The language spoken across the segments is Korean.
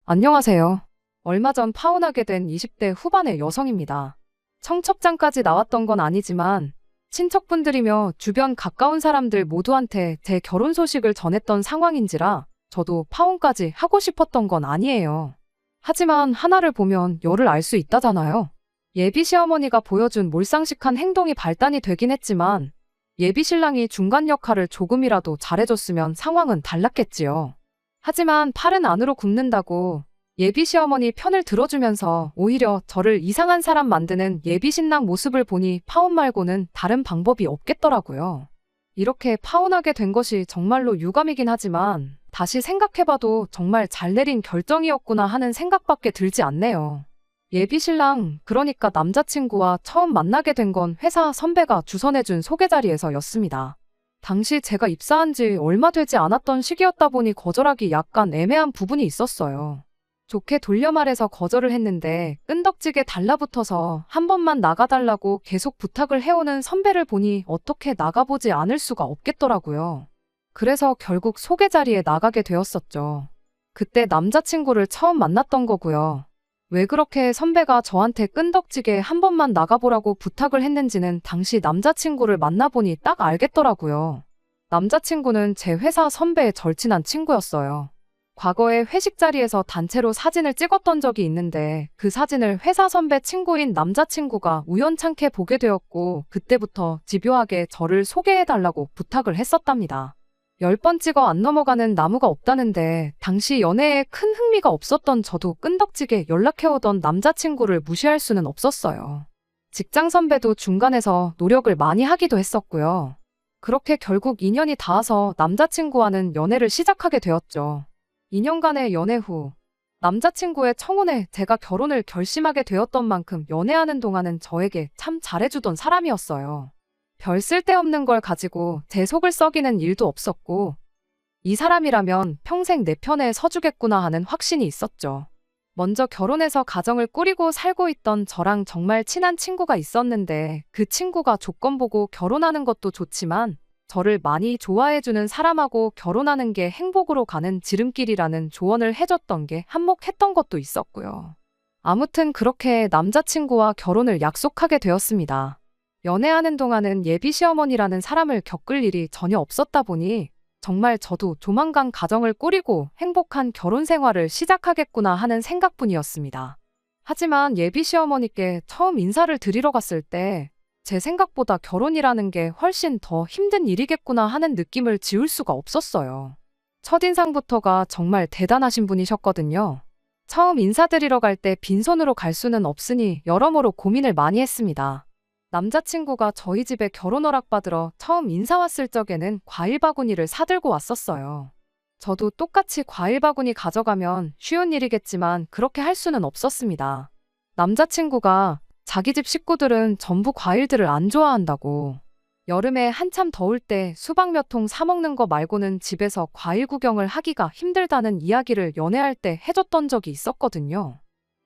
안녕하세요. 얼마 전 파혼하게 된 20대 후반의 여성입니다. 청첩장까지 나왔던 건 아니지만 친척분들이며 주변 가까운 사람들 모두한테 제 결혼 소식을 전했던 상황인지라 저도 파혼까지 하고 싶었던 건 아니에요. 하지만 하나를 보면 열을 알 수 있다잖아요. 예비 시어머니가 보여준 몰상식한 행동이 발단이 되긴 했지만 예비 신랑이 중간 역할을 조금이라도 잘해줬으면 상황은 달랐겠지요. 하지만 팔은 안으로 굽는다고 예비 시어머니 편을 들어주면서 오히려 저를 이상한 사람 만드는 예비 신랑 모습을 보니 파혼 말고는 다른 방법이 없겠더라고요. 이렇게 파혼하게 된 것이 정말로 유감이긴 하지만 다시 생각해봐도 정말 잘 내린 결정이었구나 하는 생각밖에 들지 않네요. 예비 신랑, 그러니까 남자친구와 처음 만나게 된 건 회사 선배가 주선해준 소개 자리에서였습니다. 당시 제가 입사한 지 얼마 되지 않았던 시기였다 보니 거절하기 약간 애매한 부분이 있었어요. 좋게 돌려 말해서 거절을 했는데 끈덕지게 달라붙어서 한 번만 나가달라고 계속 부탁을 해오는 선배를 보니 어떻게 나가보지 않을 수가 없겠더라고요. 그래서 결국 소개 자리에 나가게 되었었죠. 그때 남자친구를 처음 만났던 거고요. 왜 그렇게 선배가 저한테 끈덕지게 한 번만 나가보라고 부탁을 했는지는 당시 남자친구를 만나보니 딱 알겠더라고요. 남자친구는 제 회사 선배의 절친한 친구였어요. 과거에 회식 자리에서 단체로 사진을 찍었던 적이 있는데 그 사진을 회사 선배 친구인 남자친구가 우연찮게 보게 되었고 그때부터 집요하게 저를 소개해달라고 부탁을 했었답니다. 10번 찍어 안 넘어가는 나무가 없다는데 당시 연애에 큰 흥미가 없었던 저도 끈덕지게 연락해오던 남자친구를 무시할 수는 없었어요. 직장 선배도 중간에서 노력을 많이 하기도 했었고요. 그렇게 결국 인연이 닿아서 남자친구와는 연애를 시작하게 되었죠. 2년간의 연애 후 남자친구의 청혼에 제가 결혼을 결심하게 되었던 만큼 연애하는 동안은 저에게 참 잘해주던 사람이었어요. 별 쓸데없는 걸 가지고 제 속을 썩이는 일도 없었고 이 사람이라면 평생 내 편에 서주겠구나 하는 확신이 있었죠. 먼저 결혼해서 가정을 꾸리고 살고 있던 저랑 정말 친한 친구가 있었는데 그 친구가 조건 보고 결혼하는 것도 좋지만 저를 많이 좋아해주는 사람하고 결혼하는 게 행복으로 가는 지름길이라는 조언을 해줬던 게 한몫했던 것도 있었고요. 아무튼 그렇게 남자친구와 결혼을 약속하게 되었습니다. 연애하는 동안은 예비 시어머니라는 사람을 겪을 일이 전혀 없었다 보니 정말 저도 조만간 가정을 꾸리고 행복한 결혼 생활을 시작하겠구나 하는 생각뿐이었습니다. 하지만 예비 시어머니께 처음 인사를 드리러 갔을 때 제 생각보다 결혼이라는 게 훨씬 더 힘든 일이겠구나 하는 느낌을 지울 수가 없었어요. 첫인상부터가 정말 대단하신 분이셨거든요. 처음 인사드리러 갈 때 빈손으로 갈 수는 없으니 여러모로 고민을 많이 했습니다. 남자친구가 저희 집에 결혼 허락받으러 처음 인사 왔을 적에는 과일 바구니를 사들고 왔었어요. 저도 똑같이 과일 바구니 가져가면 쉬운 일이겠지만 그렇게 할 수는 없었습니다. 남자친구가 자기 집 식구들은 전부 과일들을 안 좋아한다고. 여름에 한참 더울 때 수박 몇 통 사 먹는 거 말고는 집에서 과일 구경을 하기가 힘들다는 이야기를 연애할 때 해줬던 적이 있었거든요.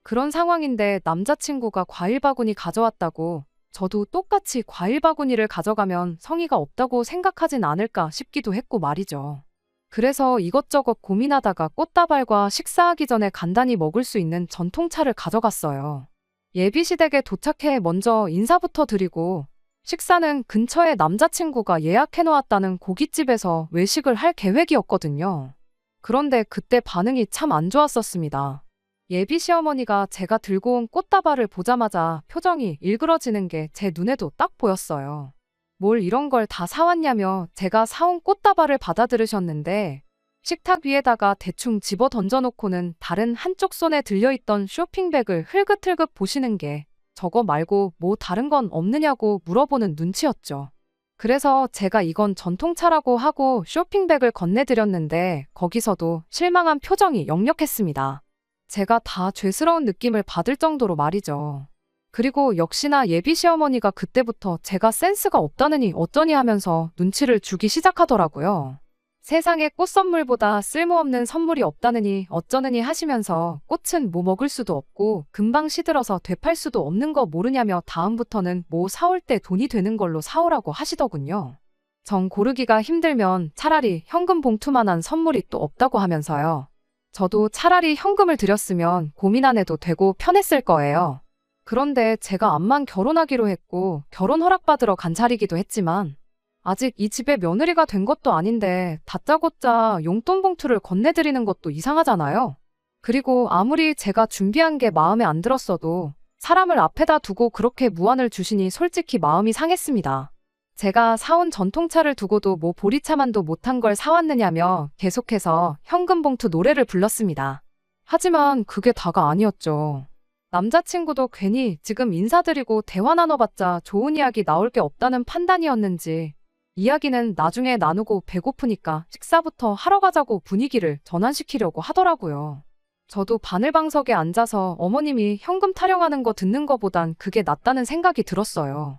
그런 상황인데 남자친구가 과일 바구니 가져왔다고 저도 똑같이 과일 바구니를 가져가면 성의가 없다고 생각하진 않을까 싶기도 했고 말이죠. 그래서 이것저것 고민하다가 꽃다발과 식사하기 전에 간단히 먹을 수 있는 전통차를 가져갔어요. 예비시댁에 도착해 먼저 인사부터 드리고 식사는 근처에 남자친구가 예약해놓았다는 고깃집에서 외식을 할 계획이었거든요. 그런데 그때 반응이 참 안 좋았었습니다. 예비 시어머니가 제가 들고 온 꽃다발을 보자마자 표정이 일그러지는 게 제 눈에도 딱 보였어요. 뭘 이런 걸 다 사왔냐며 제가 사온 꽃다발을 받아들으셨는데 식탁 위에다가 대충 집어 던져놓고는 다른 한쪽 손에 들려있던 쇼핑백을 흘긋흘긋 보시는 게 저거 말고 뭐 다른 건 없느냐고 물어보는 눈치였죠. 그래서 제가 이건 전통차라고 하고 쇼핑백을 건네드렸는데 거기서도 실망한 표정이 역력했습니다. 제가 다 죄스러운 느낌을 받을 정도로 말이죠. 그리고 역시나 예비 시어머니가 그때부터 제가 센스가 없다느니 어쩌니 하면서 눈치를 주기 시작하더라고요. 세상에 꽃 선물보다 쓸모없는 선물이 없다느니 어쩌느니 하시면서 꽃은 뭐 먹을 수도 없고 금방 시들어서 되팔 수도 없는 거 모르냐며 다음부터는 뭐 사올 때 돈이 되는 걸로 사오라고 하시더군요. 정 고르기가 힘들면 차라리 현금 봉투만한 선물이 또 없다고 하면서요. 저도 차라리 현금을 드렸으면 고민 안 해도 되고 편했을 거예요. 그런데 제가 암만 결혼하기로 했고 결혼 허락받으러 간 자리기도 했지만 아직 이 집의 며느리가 된 것도 아닌데 다짜고짜 용돈 봉투를 건네드리는 것도 이상하잖아요. 그리고 아무리 제가 준비한 게 마음에 안 들었어도 사람을 앞에다 두고 그렇게 무안을 주시니 솔직히 마음이 상했습니다. 제가 사온 전통차를 두고도 뭐 보리차만도 못한 걸 사왔느냐며 계속해서 현금 봉투 노래를 불렀습니다. 하지만 그게 다가 아니었죠. 남자친구도 괜히 지금 인사드리고 대화 나눠봤자 좋은 이야기 나올 게 없다는 판단이었는지 이야기는 나중에 나누고 배고프니까 식사부터 하러 가자고 분위기를 전환시키려고 하더라고요. 저도 바늘방석에 앉아서 어머님이 현금 타령하는 거 듣는 거보단 그게 낫다는 생각이 들었어요.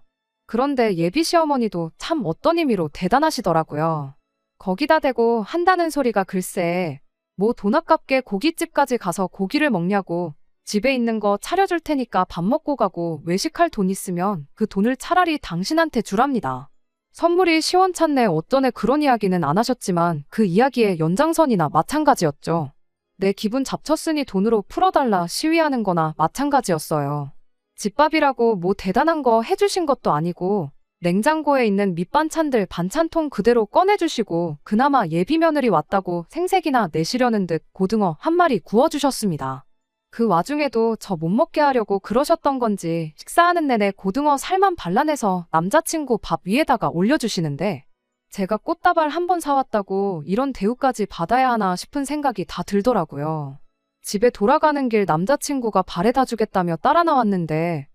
그런데 예비 시어머니도 참 어떤 의미로 대단하시더라고요. 거기다 대고 한다는 소리가 글쎄 뭐 돈 아깝게 고깃집까지 가서 고기를 먹냐고 집에 있는 거 차려줄 테니까 밥 먹고 가고 외식할 돈 있으면 그 돈을 차라리 당신한테 주랍니다. 선물이 시원찮네 어쩌네 그런 이야기는 안 하셨지만 그 이야기의 연장선이나 마찬가지였죠. 내 기분 잡쳤으니 돈으로 풀어달라 시위하는 거나 마찬가지였어요. 집밥이라고 뭐 대단한 거 해주신 것도 아니고 냉장고에 있는 밑반찬들 반찬통 그대로 꺼내주시고 그나마 예비 며느리 왔다고 생색이나 내시려는 듯 고등어 한 마리 구워주셨습니다. 그 와중에도 저 못 먹게 하려고 그러셨던 건지 식사하는 내내 고등어 살만 발라내서 남자친구 밥 위에다가 올려주시는데 제가 꽃다발 한 번 사왔다고 이런 대우까지 받아야 하나 싶은 생각이 다 들더라고요. 집에 돌아가는 길 남자친구가 발에다 주겠다며 따라 나왔는데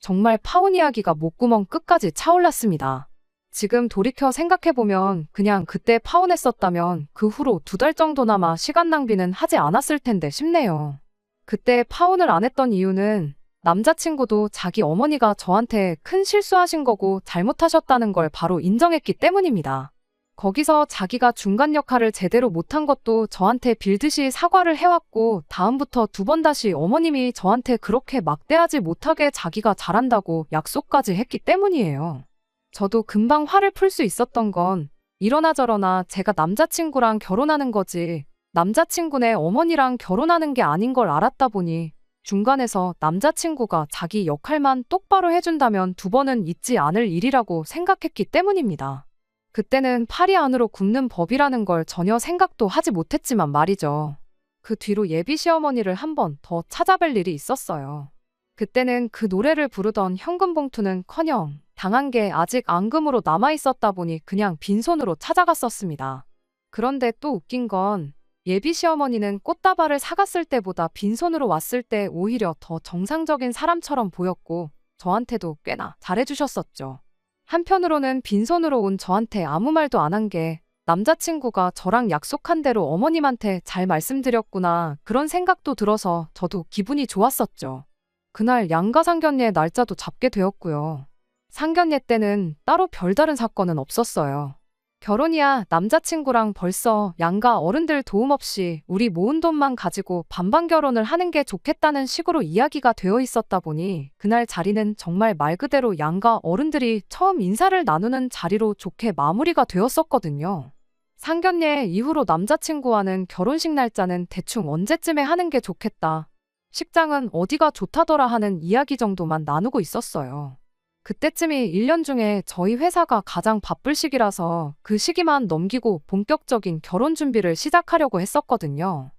정말 파혼 이야기가 목구멍 끝까지 차올랐습니다. 지금 돌이켜 생각해보면 그냥 그때 파혼했었다면 그 후로 2달 정도나마 시간 낭비는 하지 않았을 텐데 싶네요. 그때 파혼을 안 했던 이유는 남자친구도 자기 어머니가 저한테 큰 실수하신 거고 잘못하셨다는 걸 바로 인정했기 때문입니다. 거기서 자기가 중간 역할을 제대로 못한 것도 저한테 빌듯이 사과를 해왔고 다음부터 2번 다시 어머님이 저한테 그렇게 막대하지 못하게 자기가 잘한다고 약속까지 했기 때문이에요. 저도 금방 화를 풀 수 있었던 건 이러나 저러나 제가 남자친구랑 결혼하는 거지 남자친구네 어머니랑 결혼하는 게 아닌 걸 알았다 보니 중간에서 남자친구가 자기 역할만 똑바로 해준다면 2번은 있지 않을 일이라고 생각했기 때문입니다. 그때는 팔이 안으로 굽는 법이라는 걸 전혀 생각도 하지 못했지만 말이죠. 그 뒤로 예비 시어머니를 한 번 더 찾아뵐 일이 있었어요. 그때는 그 노래를 부르던 현금 봉투는커녕 당한 게 아직 앙금으로 남아있었다 보니 그냥 빈손으로 찾아갔었습니다. 그런데 또 웃긴 건 예비 시어머니는 꽃다발을 사갔을 때보다 빈손으로 왔을 때 오히려 더 정상적인 사람처럼 보였고 저한테도 꽤나 잘해주셨었죠. 한편으로는 빈손으로 온 저한테 아무 말도 안 한 게 남자친구가 저랑 약속한 대로 어머님한테 잘 말씀드렸구나 그런 생각도 들어서 저도 기분이 좋았었죠. 그날 양가 상견례 날짜도 잡게 되었고요. 상견례 때는 따로 별다른 사건은 없었어요. 결혼이야 남자친구랑 벌써 양가 어른들 도움 없이 우리 모은 돈만 가지고 반반 결혼을 하는 게 좋겠다는 식으로 이야기가 되어 있었다 보니 그날 자리는 정말 말 그대로 양가 어른들이 처음 인사를 나누는 자리로 좋게 마무리가 되었었거든요. 상견례 이후로 남자친구와는 결혼식 날짜는 대충 언제쯤에 하는 게 좋겠다. 식장은 어디가 좋다더라 하는 이야기 정도만 나누고 있었어요. 그때쯤이 1년 중에 저희 회사가 가장 바쁠 시기라서 그 시기만 넘기고 본격적인 결혼 준비를 시작하려고 했었거든요.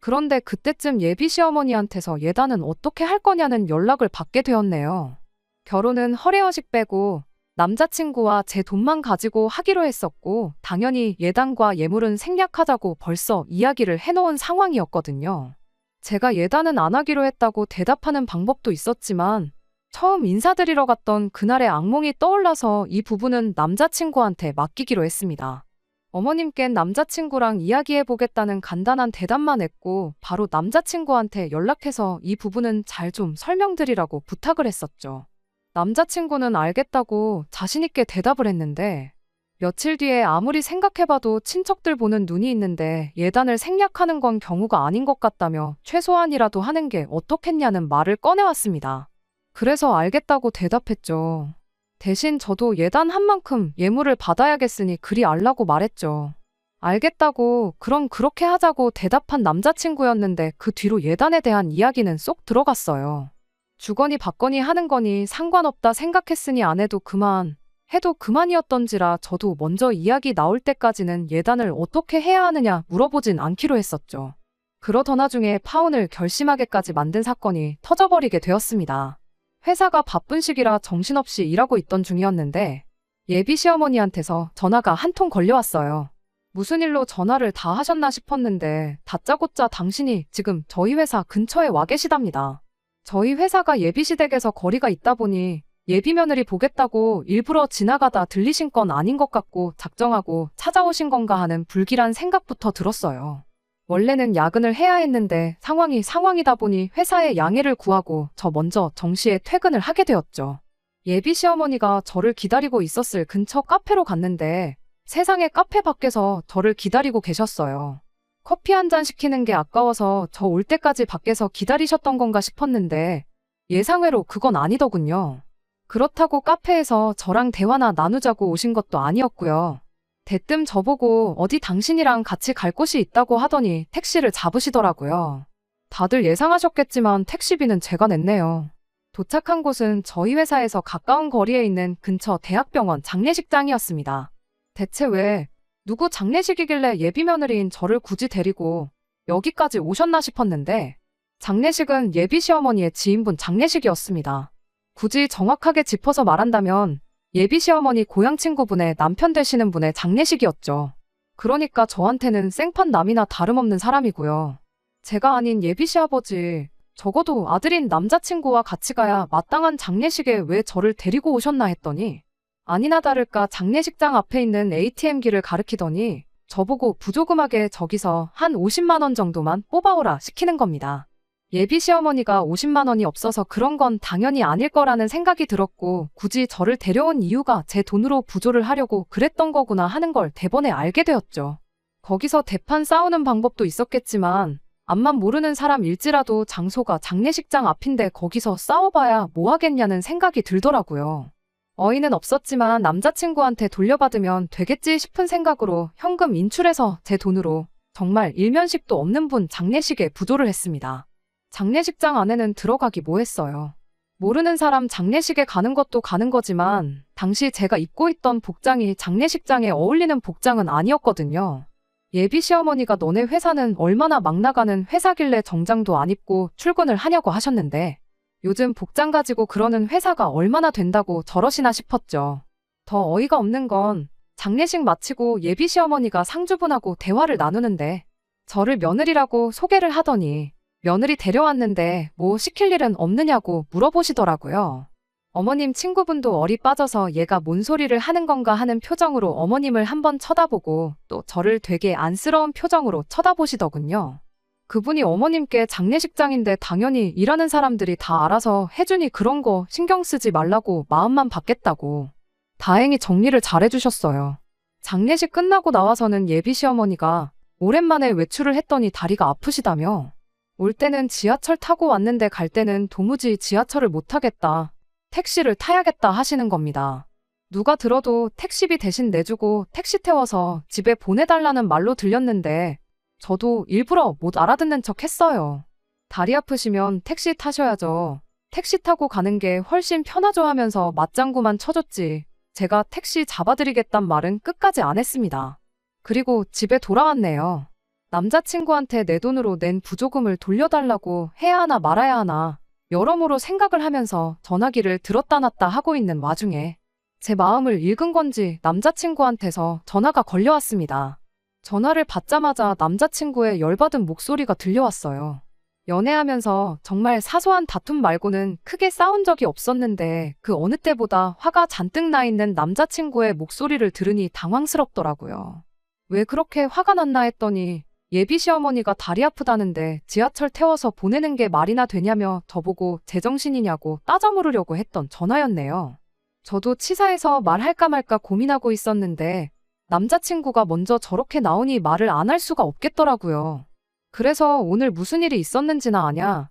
그런데 그때쯤 예비 시어머니한테서 예단은 어떻게 할 거냐는 연락을 받게 되었네요. 결혼은 허례허식 빼고 남자친구와 제 돈만 가지고 하기로 했었고 당연히 예단과 예물은 생략하자고 벌써 이야기를 해놓은 상황이었거든요. 제가 예단은 안 하기로 했다고 대답하는 방법도 있었지만 처음 인사드리러 갔던 그날의 악몽이 떠올라서 이 부분은 남자친구한테 맡기기로 했습니다. 어머님께는 남자친구랑 이야기해보겠다는 간단한 대답만 했고 바로 남자친구한테 연락해서 이 부분은 잘 좀 설명드리라고 부탁을 했었죠. 남자친구는 알겠다고 자신있게 대답을 했는데 며칠 뒤에 아무리 생각해봐도 친척들 보는 눈이 있는데 예단을 생략하는 건 경우가 아닌 것 같다며 최소한이라도 하는 게 어떻겠냐는 말을 꺼내왔습니다. 그래서 알겠다고 대답했죠. 대신 저도 예단한 만큼 예물을 받아야겠으니 그리 알라고 말했죠. 알겠다고, 그럼 그렇게 하자고 대답한 남자친구였는데 그 뒤로 예단에 대한 이야기는 쏙 들어갔어요. 주거니 받거니 하는 거니 상관없다 생각했으니 안 해도 그만, 해도 그만이었던지라 저도 먼저 이야기 나올 때까지는 예단을 어떻게 해야 하느냐 물어보진 않기로 했었죠. 그러던 와중에 파혼을 결심하게까지 만든 사건이 터져버리게 되었습니다. 회사가 바쁜 시기라 정신없이 일하고 있던 중이었는데 예비 시어머니한테서 전화가 한 통 걸려왔어요. 무슨 일로 전화를 다 하셨나 싶었는데 다짜고짜 당신이 지금 저희 회사 근처에 와 계시답니다. 저희 회사가 예비시댁에서 거리가 있다 보니 예비 며느리 보겠다고 일부러 지나가다 들리신 건 아닌 것 같고 작정하고 찾아오신 건가 하는 불길한 생각부터 들었어요. 원래는 야근을 해야 했는데 상황이다 보니 회사에 양해를 구하고 저 먼저 정시에 퇴근을 하게 되었죠. 예비 시어머니가 저를 기다리고 있었을 근처 카페로 갔는데 세상에 카페 밖에서 저를 기다리고 계셨어요. 커피 한 잔 시키는 게 아까워서 저 올 때까지 밖에서 기다리셨던 건가 싶었는데 예상외로 그건 아니더군요. 그렇다고 카페에서 저랑 대화나 나누자고 오신 것도 아니었고요. 대뜸 저보고 어디 당신이랑 같이 갈 곳이 있다고 하더니 택시를 잡으시더라고요. 다들 예상하셨겠지만 택시비는 제가 냈네요. 도착한 곳은 저희 회사에서 가까운 거리에 있는 근처 대학병원 장례식장이었습니다. 대체 왜 누구 장례식이길래 예비 며느리인 저를 굳이 데리고 여기까지 오셨나 싶었는데 장례식은 예비 시어머니의 지인분 장례식이었습니다. 굳이 정확하게 짚어서 말한다면 예비 시어머니 고향 친구분의 남편 되시는 분의 장례식이었죠. 그러니까 저한테는 생판남이나 다름없는 사람이고요. 제가 아닌 예비 시아버지, 적어도 아들인 남자친구와 같이 가야 마땅한 장례식에 왜 저를 데리고 오셨나 했더니 아니나 다를까 장례식장 앞에 있는 ATM기를 가리키더니 저보고 부조금하게 저기서 한 50만 원 정도만 뽑아오라 시키는 겁니다. 예비 시어머니가 50만 원이 없어서 그런 건 당연히 아닐 거라는 생각이 들었고 굳이 저를 데려온 이유가 제 돈으로 부조를 하려고 그랬던 거구나 하는 걸 대번에 알게 되었죠. 거기서 대판 싸우는 방법도 있었겠지만 앞만 모르는 사람일지라도 장소가 장례식장 앞인데 거기서 싸워봐야 뭐 하겠냐는 생각이 들더라고요. 어이는 없었지만 남자친구한테 돌려받으면 되겠지 싶은 생각으로 현금 인출해서 제 돈으로 정말 일면식도 없는 분 장례식에 부조를 했습니다. 장례식장 안에는 들어가기 뭐했어요. 모르는 사람 장례식에 가는 것도 가는 거지만 당시 제가 입고 있던 복장이 장례식장에 어울리는 복장은 아니었거든요. 예비 시어머니가 너네 회사는 얼마나 막 나가는 회사길래 정장도 안 입고 출근을 하냐고 하셨는데 요즘 복장 가지고 그러는 회사가 얼마나 된다고 저러시나 싶었죠. 더 어이가 없는 건 장례식 마치고 예비 시어머니가 상주분하고 대화를 나누는데 저를 며느리라고 소개를 하더니 며느리 데려왔는데 뭐 시킬 일은 없느냐고 물어보시더라고요. 어머님 친구분도 얼이 빠져서 얘가 뭔 소리를 하는 건가 하는 표정으로 어머님을 한번 쳐다보고 또 저를 되게 안쓰러운 표정으로 쳐다보시더군요. 그분이 어머님께 장례식장인데 당연히 일하는 사람들이 다 알아서 해주니 그런 거 신경 쓰지 말라고 마음만 받겠다고. 다행히 정리를 잘 해주셨어요. 장례식 끝나고 나와서는 예비 시어머니가 오랜만에 외출을 했더니 다리가 아프시다며 올 때는 지하철 타고 왔는데 갈 때는 도무지 지하철을 못 타겠다. 택시를 타야겠다 하시는 겁니다. 누가 들어도 택시비 대신 내주고 택시 태워서 집에 보내달라는 말로 들렸는데 저도 일부러 못 알아듣는 척 했어요. 다리 아프시면 택시 타셔야죠. 택시 타고 가는 게 훨씬 편하죠 하면서 맞장구만 쳐줬지. 제가 택시 잡아드리겠단 말은 끝까지 안 했습니다. 그리고 집에 돌아왔네요. 남자친구한테 내 돈으로 낸 부조금을 돌려달라고 해야 하나 말아야 하나 여러모로 생각을 하면서 전화기를 들었다 놨다 하고 있는 와중에 제 마음을 읽은 건지 남자친구한테서 전화가 걸려왔습니다. 전화를 받자마자 남자친구의 열받은 목소리가 들려왔어요. 연애하면서 정말 사소한 다툼 말고는 크게 싸운 적이 없었는데 그 어느 때보다 화가 잔뜩 나 있는 남자친구의 목소리를 들으니 당황스럽더라고요. 왜 그렇게 화가 났나 했더니 예비 시어머니가 다리 아프다는데 지하철 태워서 보내는 게 말이나 되냐며 저보고 제정신이냐고 따져 물으려고 했던 전화였네요. 저도 치사해서 말할까 말까 고민하고 있었는데 남자친구가 먼저 저렇게 나오니 말을 안 할 수가 없겠더라고요. 그래서 오늘 무슨 일이 있었는지나 아냐.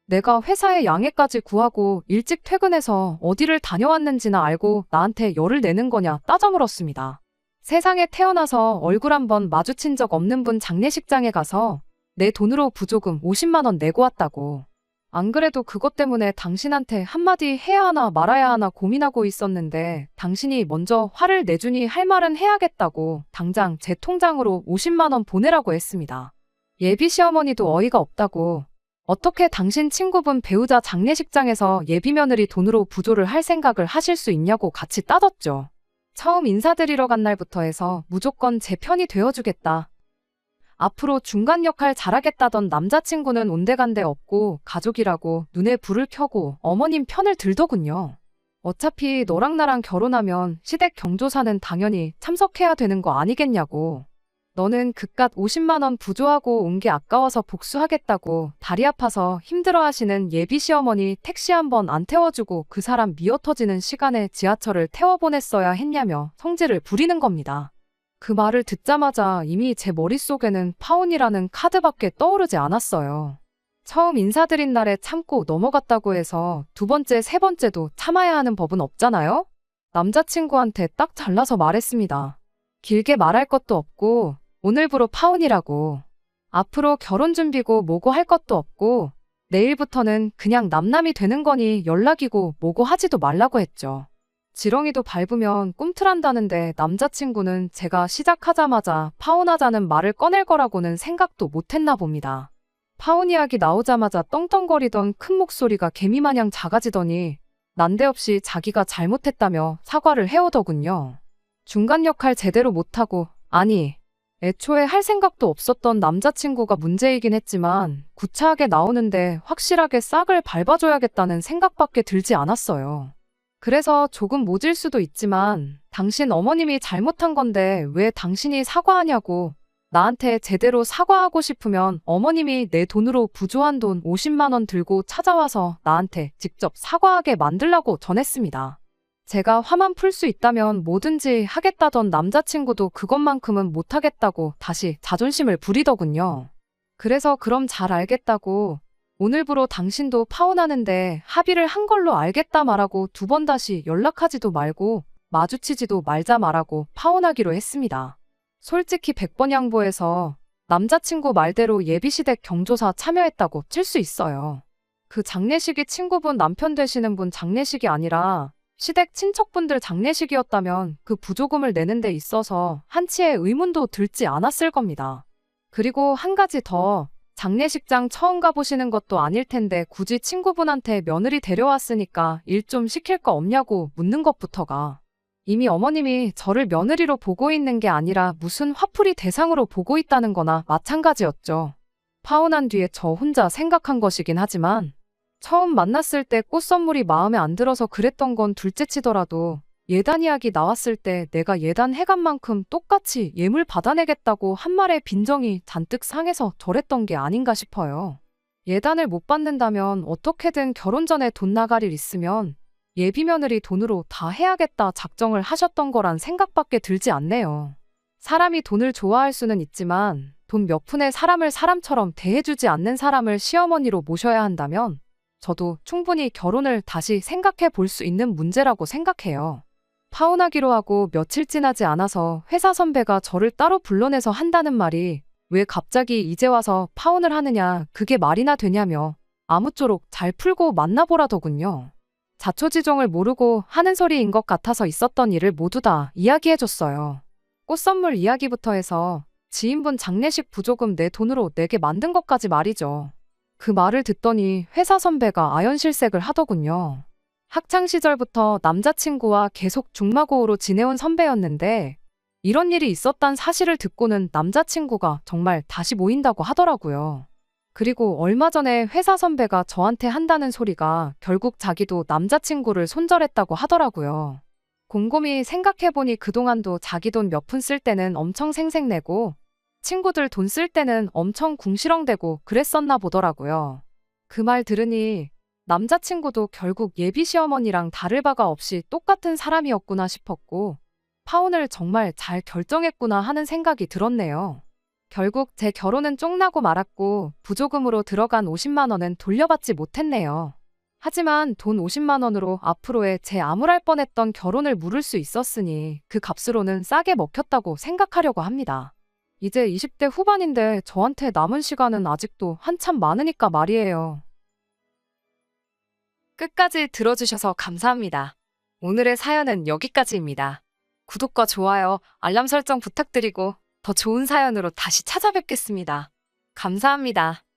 내가 회사에 양해까지 구하고 일찍 퇴근해서 어디를 다녀왔는지나 알고 나한테 열을 내는 거냐 따져 물었습니다. 세상에 태어나서 얼굴 한번 마주친 적 없는 분 장례식장에 가서 내 돈으로 부조금 50만 원 내고 왔다고. 안 그래도 그것 때문에 당신한테 한마디 해야 하나 말아야 하나 고민하고 있었는데 당신이 먼저 화를 내주니 할 말은 해야겠다고 당장 제 통장으로 50만 원 보내라고 했습니다. 예비 시어머니도 어이가 없다고. 어떻게 당신 친구분 배우자 장례식장에서 예비 며느리 돈으로 부조를 할 생각을 하실 수 있냐고 같이 따졌죠. 처음 인사드리러 간 날부터 해서 무조건 제 편이 되어주겠다. 앞으로 중간 역할 잘하겠다던 남자친구는 온데간데 없고 가족이라고 눈에 불을 켜고 어머님 편을 들더군요. 어차피 너랑 나랑 결혼하면 시댁 경조사는 당연히 참석해야 되는 거 아니겠냐고. 너는 그깟 50만 원 부조하고 온 게 아까워서 복수하겠다고 다리 아파서 힘들어하시는 예비 시어머니 택시 한 번 안 태워주고 그 사람 미어터지는 시간에 지하철을 태워보냈어야 했냐며 성질을 부리는 겁니다. 그 말을 듣자마자 이미 제 머릿속에는 파혼이라는 카드밖에 떠오르지 않았어요. 처음 인사드린 날에 참고 넘어갔다고 해서 두 번째, 세 번째도 참아야 하는 법은 없잖아요? 남자친구한테 딱 잘라서 말했습니다. 길게 말할 것도 없고 오늘부로 파혼이라고. 앞으로 결혼 준비고 뭐고 할 것도 없고 내일부터는 그냥 남남이 되는 거니 연락이고 뭐고 하지도 말라고 했죠. 지렁이도 밟으면 꿈틀한다는데 남자친구는 제가 시작하자마자 파혼하자는 말을 꺼낼 거라고는 생각도 못했나 봅니다. 파혼 이야기 나오자마자 떵떵거리던 큰 목소리가 개미마냥 작아지더니 난데없이 자기가 잘못했다며 사과를 해오더군요. 중간 역할 제대로 못하고, 아니, 애초에 할 생각도 없었던 남자친구가 문제이긴 했지만 구차하게 나오는데 확실하게 싹을 밟아줘야겠다는 생각밖에 들지 않았어요. 그래서 조금 모질 수도 있지만 당신 어머님이 잘못한 건데 왜 당신이 사과하냐고. 나한테 제대로 사과하고 싶으면 어머님이 내 돈으로 부조한 돈 50만 원 들고 찾아와서 나한테 직접 사과하게 만들라고 전했습니다. 제가 화만 풀 수 있다면 뭐든지 하겠다던 남자친구도 그것만큼은 못하겠다고 다시 자존심을 부리더군요. 그래서 그럼 잘 알겠다고. 오늘부로 당신도 파혼하는데 합의를 한 걸로 알겠다 말하고 두 번 다시 연락하지도 말고 마주치지도 말자 말하고 파혼하기로 했습니다. 솔직히 100번 양보해서 남자친구 말대로 예비시댁 경조사 참여했다고 칠 수 있어요. 그 장례식이 친구분 남편 되시는 분 장례식이 아니라 시댁 친척분들 장례식이었다면 그 부조금을 내는 데 있어서 한치의 의문도 들지 않았을 겁니다. 그리고 한 가지 더. 장례식장 처음 가보시는 것도 아닐 텐데 굳이 친구분한테 며느리 데려왔으니까 일 좀 시킬 거 없냐고 묻는 것부터가 이미 어머님이 저를 며느리로 보고 있는 게 아니라 무슨 화풀이 대상으로 보고 있다는 거나 마찬가지였죠. 파혼한 뒤에 저 혼자 생각한 것이긴 하지만 처음 만났을 때 꽃 선물이 마음에 안 들어서 그랬던 건 둘째치더라도 예단 이야기 나왔을 때 내가 예단 해간 만큼 똑같이 예물 받아내겠다고 한 말에 빈정이 잔뜩 상해서 저랬던 게 아닌가 싶어요. 예단을 못 받는다면 어떻게든 결혼 전에 돈 나갈 일 있으면 예비 며느리 돈으로 다 해야겠다 작정을 하셨던 거란 생각밖에 들지 않네요. 사람이 돈을 좋아할 수는 있지만 돈 몇 푼에 사람을 사람처럼 대해주지 않는 사람을 시어머니로 모셔야 한다면 저도 충분히 결혼을 다시 생각해 볼 수 있는 문제라고 생각해요. 파혼하기로 하고 며칠 지나지 않아서 회사 선배가 저를 따로 불러내서 한다는 말이 왜 갑자기 이제 와서 파혼을 하느냐 그게 말이나 되냐며 아무쪼록 잘 풀고 만나보라더군요. 자초지종을 모르고 하는 소리인 것 같아서 있었던 일을 모두 다 이야기해줬어요. 꽃 선물 이야기부터 해서 지인분 장례식 부조금 내 돈으로 내게 만든 것까지 말이죠. 그 말을 듣더니 회사 선배가 아연실색을 하더군요. 학창시절부터 남자친구와 계속 중마고우로 지내온 선배였는데 이런 일이 있었단 사실을 듣고는 남자친구가 정말 다시 모인다고 하더라고요. 그리고 얼마 전에 회사 선배가 저한테 한다는 소리가 결국 자기도 남자친구를 손절했다고 하더라고요. 곰곰이 생각해보니 그동안도 자기 돈 몇 푼 쓸 때는 엄청 생색내고 친구들 돈 쓸 때는 엄청 궁시렁대고 그랬었나 보더라고요. 그 말 들으니 남자친구도 결국 예비 시어머니랑 다를 바가 없이 똑같은 사람이었구나 싶었고 파혼을 정말 잘 결정했구나 하는 생각이 들었네요. 결국 제 결혼은 쫑나고 말았고 부조금으로 들어간 50만 원은 돌려받지 못했네요. 하지만 돈 50만 원으로 앞으로의 제 암울할 뻔했던 결혼을 물을 수 있었으니 그 값으로는 싸게 먹혔다고 생각하려고 합니다. 이제 20대 후반인데 저한테 남은 시간은 아직도 한참 많으니까 말이에요. 끝까지 들어주셔서 감사합니다. 오늘의 사연은 여기까지입니다. 구독과 좋아요, 알람 설정 부탁드리고 더 좋은 사연으로 다시 찾아뵙겠습니다. 감사합니다.